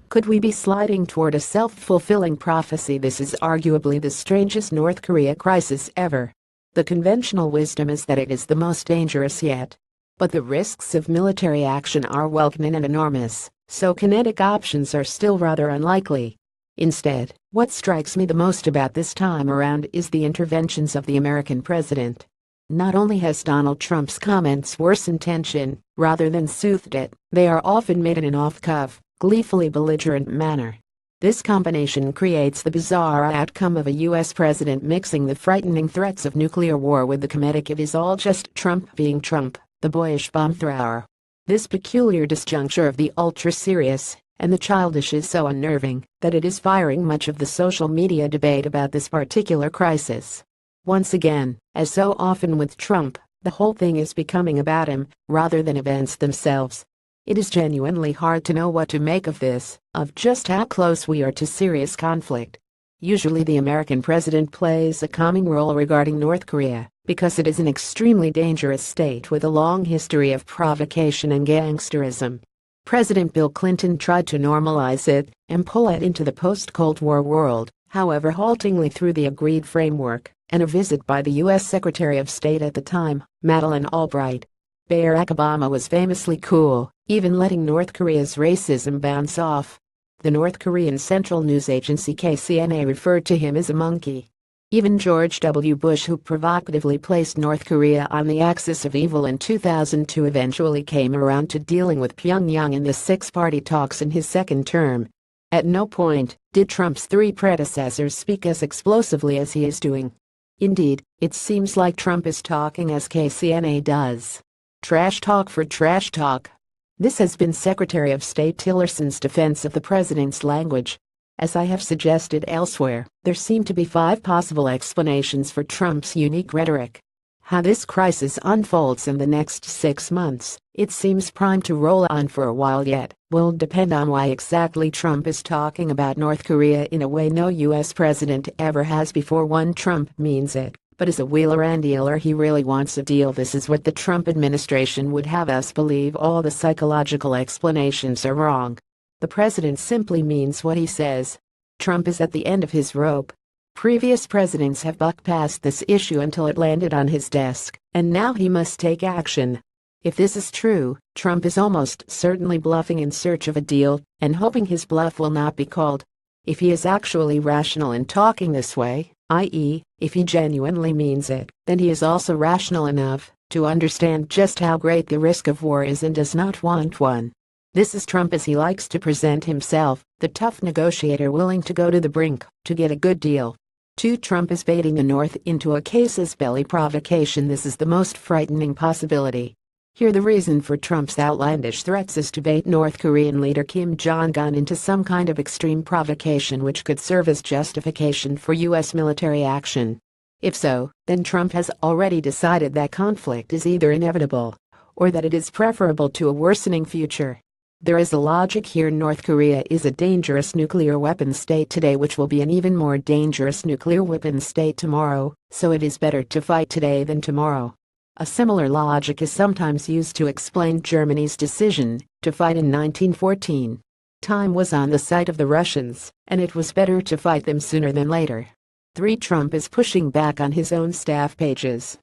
Could we be sliding toward a self-fulfilling prophecy? This is arguably the strangest North Korea crisis ever. The conventional wisdom is that it is the most dangerous yet. But the risks of military action are welcome and enormous, so kinetic options are still rather unlikely. Instead, what strikes me the most about this time around is the interventions of the American president. Not only has Donald Trump's comments worsened tension, rather than soothed it, they are often made in an off-cuff, gleefully belligerent manner. This combination creates the bizarre outcome of a U.S. president mixing the frightening threats of nuclear war with the comedic "it is all just Trump being Trump," the boyish bomb thrower. This peculiar disjuncture of the ultra-serious and the childish is so unnerving that it is firing much of the social media debate about this particular crisis. Once again, as so often with Trump, the whole thing is becoming about him rather than events themselves. It is genuinely hard to know what to make of this, of just how close we are to serious conflict. Usually the American president plays a calming role regarding North Korea because it is an extremely dangerous state with a long history of provocation and gangsterism. President Bill Clinton tried to normalize it and pull it into the post-Cold War world, however haltingly through the agreed framework and a visit by the U.S. Secretary of State at the time, Madeleine Albright. Barack Obama was famously cool, even letting North Korea's racism bounce off. The North Korean Central News Agency KCNA referred to him as a monkey. Even George W. Bush, who provocatively placed North Korea on the axis of evil in 2002, eventually came around to dealing with Pyongyang in the six-party talks in his second term. At no point did Trump's three predecessors speak as explosively as he is doing. Indeed, it seems like Trump is talking as KCNA does. Trash talk for trash talk. This has been Secretary of State Tillerson's defense of the president's language. As I have suggested elsewhere, there seem to be 5 possible explanations for Trump's unique rhetoric. How this crisis unfolds in the next 6 months, it seems primed to roll on for a while yet, will depend on why exactly Trump is talking about North Korea in a way no U.S. president ever has before. One, Trump means it, but as a wheeler and dealer he really wants a deal. This is what the Trump administration would have us believe. All the psychological explanations are wrong. The president simply means what he says. Trump is at the end of his rope. Previous presidents have bucked past this issue until it landed on his desk, and now he must take action. If this is true, Trump is almost certainly bluffing in search of a deal, and hoping his bluff will not be called. If he is actually rational in talking this way, i.e., if he genuinely means it, then he is also rational enough to understand just how great the risk of war is and does not want one. This is Trump as he likes to present himself, the tough negotiator willing to go to the brink to get a good deal. 2. Trump is baiting the North into a casus belli provocation. This is the most frightening possibility. Here the reason for Trump's outlandish threats is to bait North Korean leader Kim Jong-un into some kind of extreme provocation which could serve as justification for U.S. military action. If so, then Trump has already decided that conflict is either inevitable or that it is preferable to a worsening future. There is a logic here. North Korea is a dangerous nuclear weapons state today which will be an even more dangerous nuclear weapons state tomorrow, so it is better to fight today than tomorrow. A similar logic is sometimes used to explain Germany's decision to fight in 1914. Time was on the side of the Russians, and it was better to fight them sooner than later. 3. Trump is pushing back on his own staff pages.